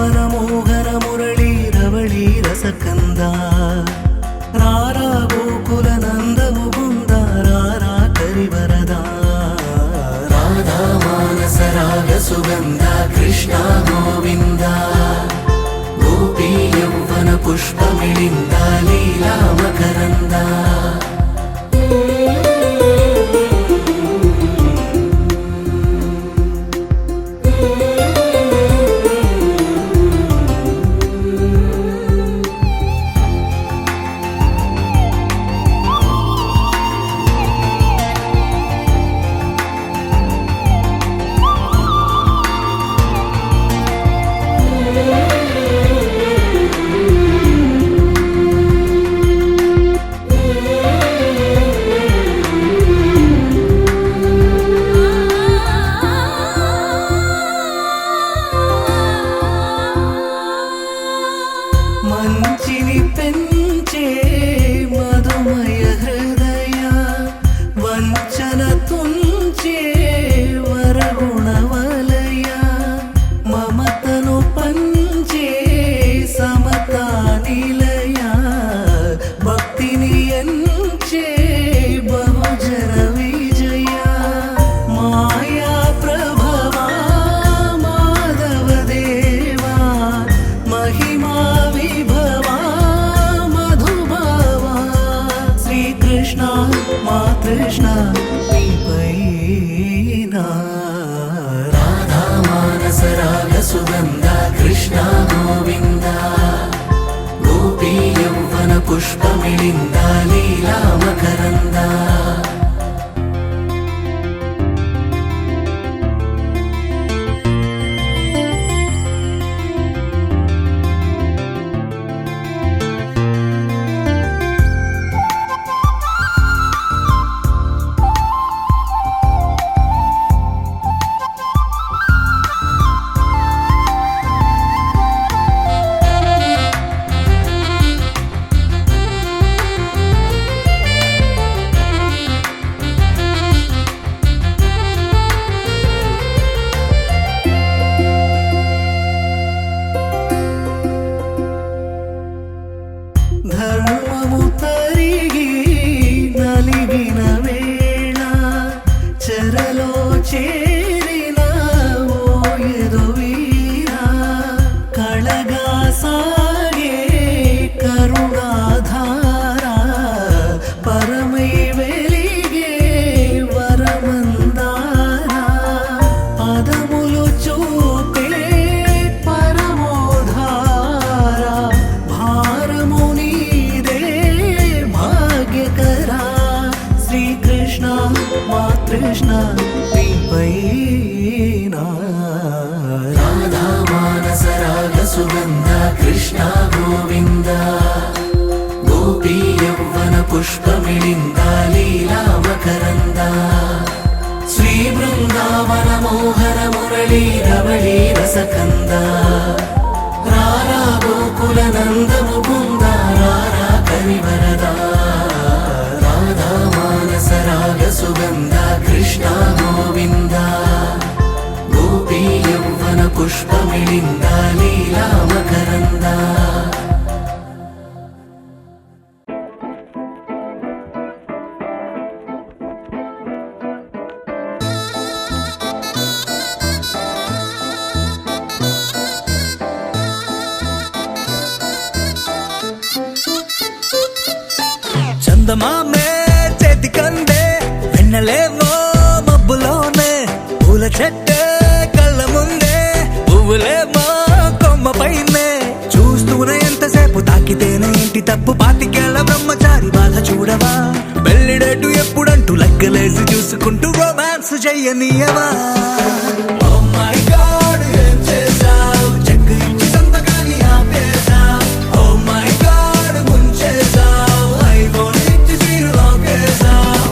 मनमोहर मुरली रवळी रसकंद रारा गोकुल नंद मुकुंद रारा करिवरदा राधा मानस राग सुगंध कृष्ण गोविंद गोपी यौवन पुष्प मिलिंद लीला मकरंद మంచిని పెంచే మధుమయ హృదయ వంచన తుంచే వరగుణ వలయ మమతను పంచే సమతా నిలయ భక్తిని ఎంచే బహుజన విజయ మాయా ప్రభవా మాధవ దేవా మహిమా कृष्ण राधा मानस राग सुगंध कृष्ण गोविंद गोपी यौवन पुष्प मिलिंद लीला मकरंद ధర్మము తరిగి నలిగిన వేళ చెరలో చేరిన ఓయదు వీర కళగా సాగే కరుణాధార పరమై వెలిగే వరమందార పదములు చూపే పరమోధార భారముని कृष्ण राधा मानस राग सुगंध कृष्ण गोविंद गोपी यौवन पुष्प मिलिंद लीला मकरंद श्री वृंदावन मोहर मुरली रवळी रसकंद रारा गोकुल नंद मुकुंद रारा करिवरदा राधा मानस राग सुगंध कृष्ण गोविंद गोपी यौवन पुष्प मिलिंद लीला मकरंद చందమామే చేతి కందే వెన్నెలేవో మబ్బులోనే పూల చెట్టే కళ్ళ ముందే పువ్వులేమో కొమ్మ పైనే చూస్తూనే ఎంతసేపు తాకితేనే ఇంటి తప్పు పాతికేళ్ల బ్రహ్మచారి బాధ చూడవా పెళ్లిడేటు ఎప్పుడంటూ లెక్కలేసి చూసుకుంటూ రొమాన్స్ చెయ్యనీయవా Oh my God, ఏం చేసావ్ చెక్ ఇచ్చి సంతకాన్ని ఆపేసావ్ Oh my God, ముంచేసావ్ ఐఫోన్ ఇచ్చి సీను లాగేసావ్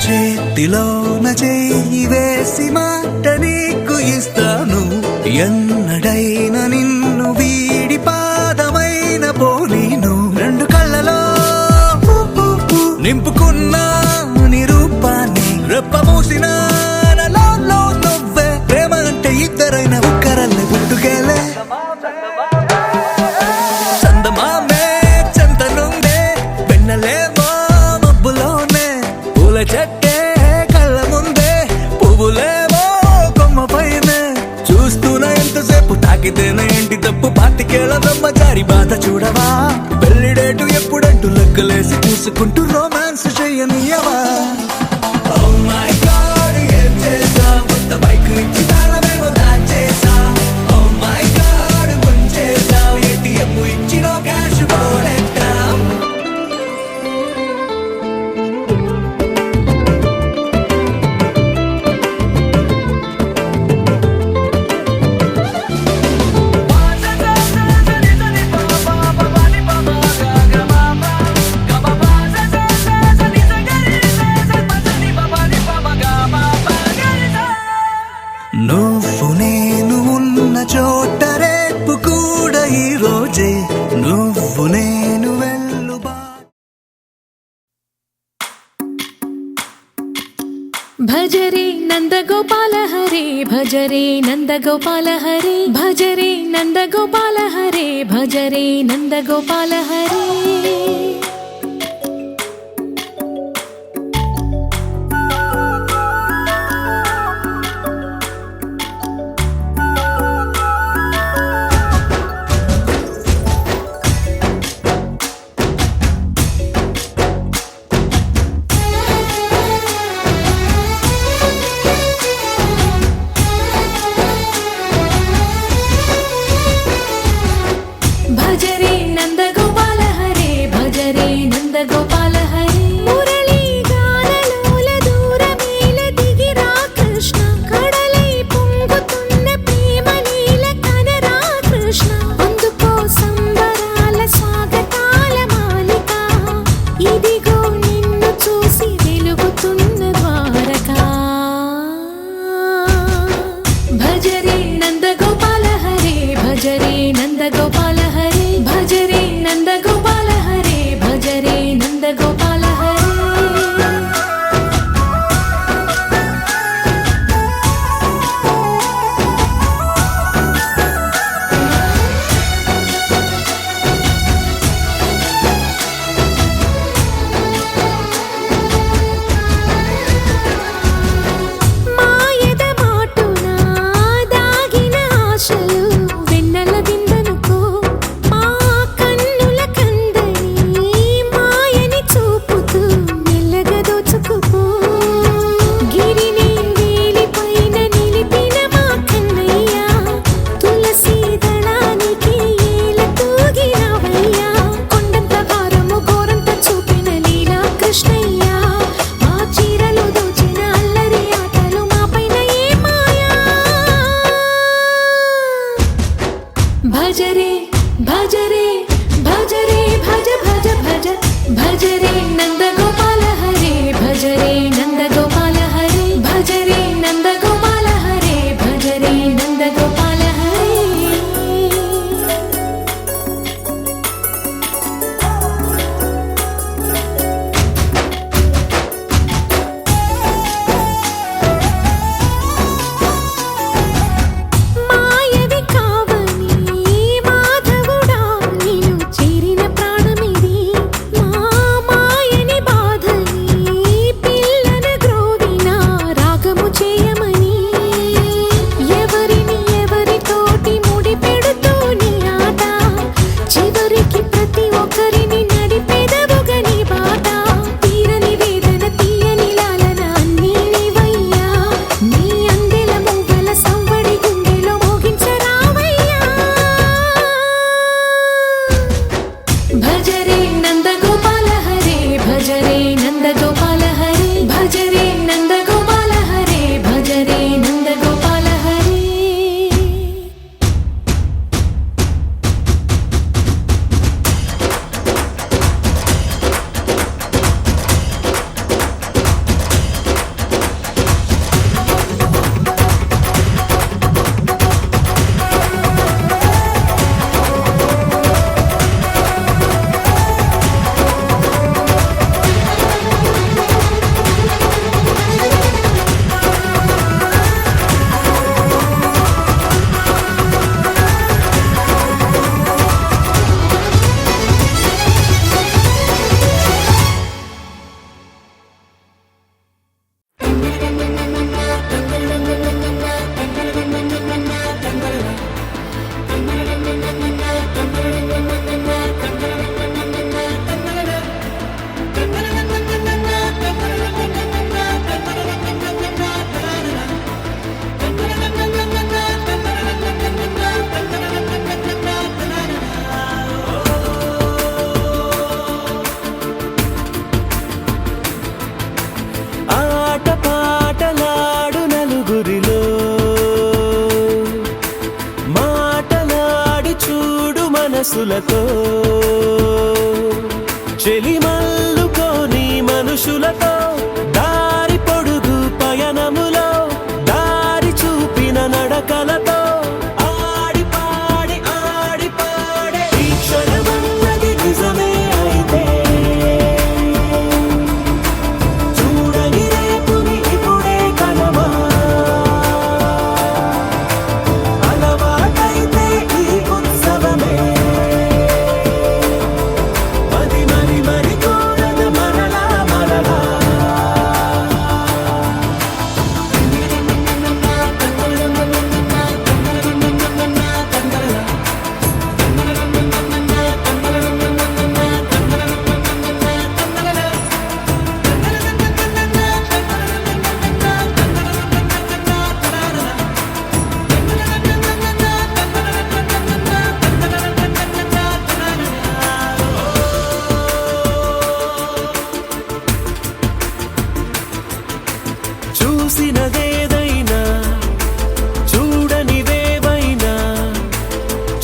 చేతిలోన చెయ్యి వేసి మాట నీకు ఇస్తాను ఎన్నడైనా నిన్ను వీడి పాదమైన పోనీను రెండు కళ్ళలో నింపుకున్నా నీ రూపాన్ని రెప్ప మూసిన నువ్వే ప్రేమ అంటే ఇద్దరైన ఒక్కరల్లే పుట్టుకెళ్ళే చందమామే చెంతనుందే వెన్నెలేమో మబ్బులోనే పూల చెట్టే కళ్ళ ముందే పువ్వులేమో కొమ్మ పైన చూస్తూనే ఎంతసేపు తాకితేనే ఏంటి తప్పు పాతికేళ్ళ బ్రహ్మచారి బాధ చూడవా పెళ్లిడేటు ఎప్పుడంటూ లెక్కలేసి చూసుకుంటూ రొమాన్స్ చెయ్యనియవా Oh my God, ఏం చేసా కొత్త బైక్ ఇచ్చి తాళమేమో దాచేసా Oh my God, ముంచేసా ATM ఇచ్చి నో క్యాష్ పోలెట్టా నువ్వు నేను ఉన్న చోట రేపు కూడా ఈ రోజే నువ్వు నేను వెల్లుబా భజరే నందగోపాల హరే భజరే నందగోపాల హరే భజరే నందగోపాల హరే భజరే నందగోపాల హరే భజరే నందగోపాల హరే భజరే మనసులతో చెలిమల్లుకోని మనుషులతో దారి పొడుగు పయనములో దారి చూపిన నడకలతో ఆడి పాడే ఈ క్షణమన్నది నిజమే అయితే చూడని రేపుని ఇప్పుడే కలవా అలవాటైతే ఈ ఉత్సవమే మరి కోరద మరలా చూసినదేదైనా చూడనివేవైనా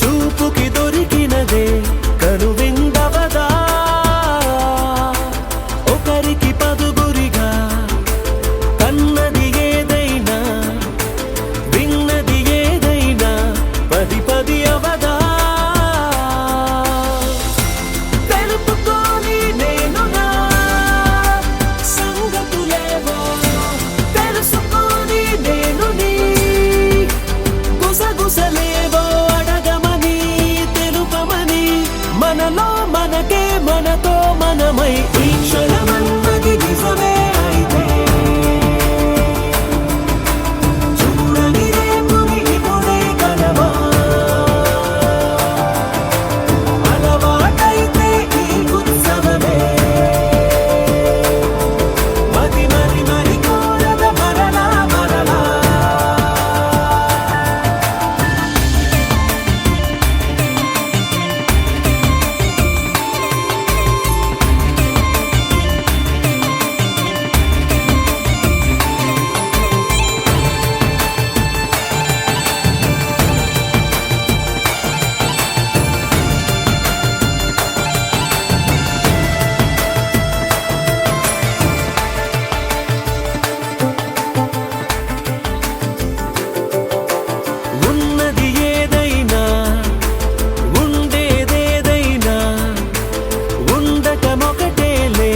చూపుకి దొరికినదే కనువిందవదా ఒకరికి పదుగురిగా కన్నది ఏదైనా విన్నది ఏదైనా పది అవదా తెలుపుకోని నేనునా సంగతులేవో తెలుసుకొని నేను నీ గుసగుసలేవో అడగమని తెలుపమని మనలో మనకే మనతో మనమై ఈ క్షణమన్నది నిజమే అయితే చూడని రేపుని ఇప్పుడే కలవా అలవాటైతే ఈ ఉత్సవమే మరి కోరద మరలా ఉన్నది ఏదైనా ఉండేదేదైనా ఉండటమొకటేలే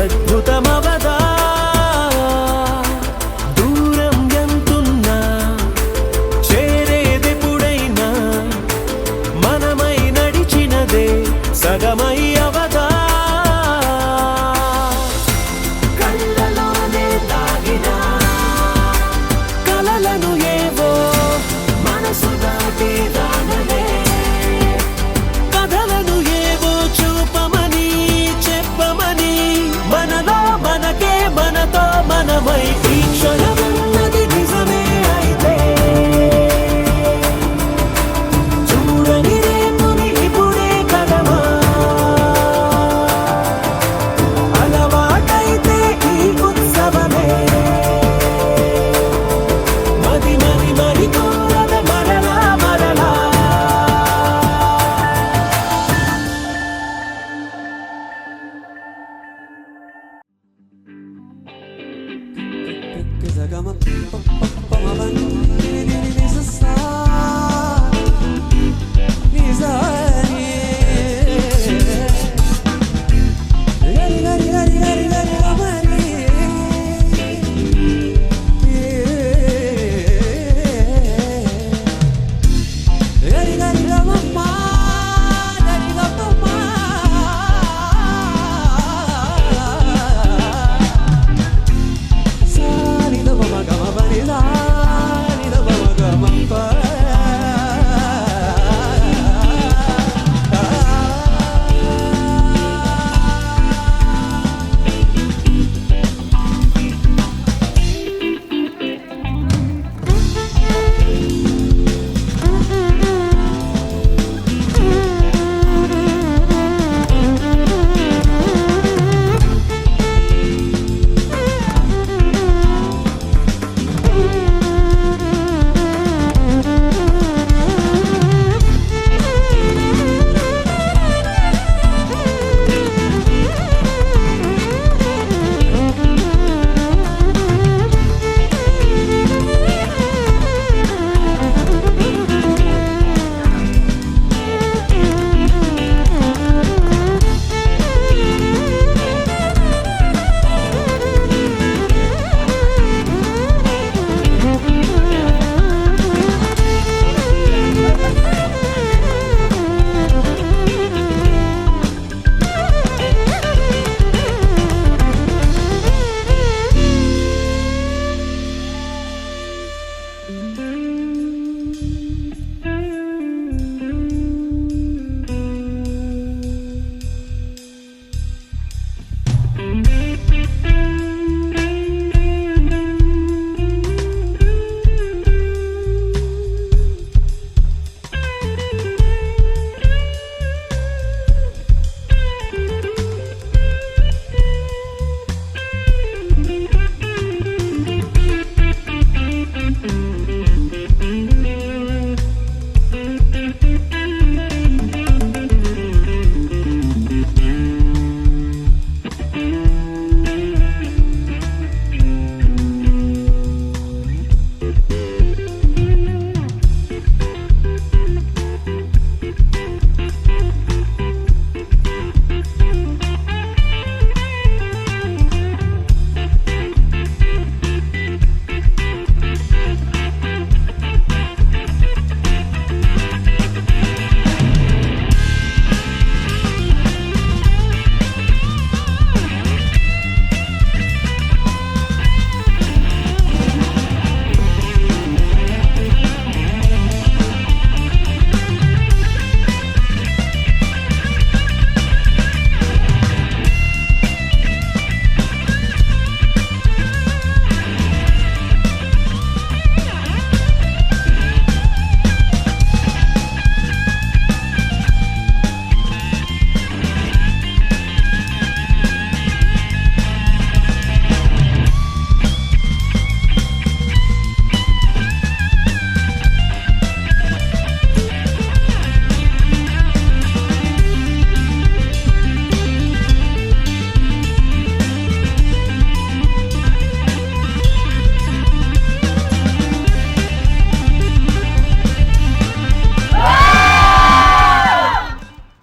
అద్భుతమవదా దూరం ఎంతున్నా చేరేదెప్పుడైనా మనమై నడిచినదే సగమై అవదా కళ్ళలోనే దాగిన కలలను ఏవో మనసు దాటి రానలే కథలను ఏవో చూపమని చెప్పమని మనలో మనకే మనతో మనమై ఈ క్షణమన్నది నిజమే అయితే చూడని రేపుని ఇప్పుడే కలవా అలవాటైతే ఈ ఉత్సవమే మరి కోరద మరలా Cause I got my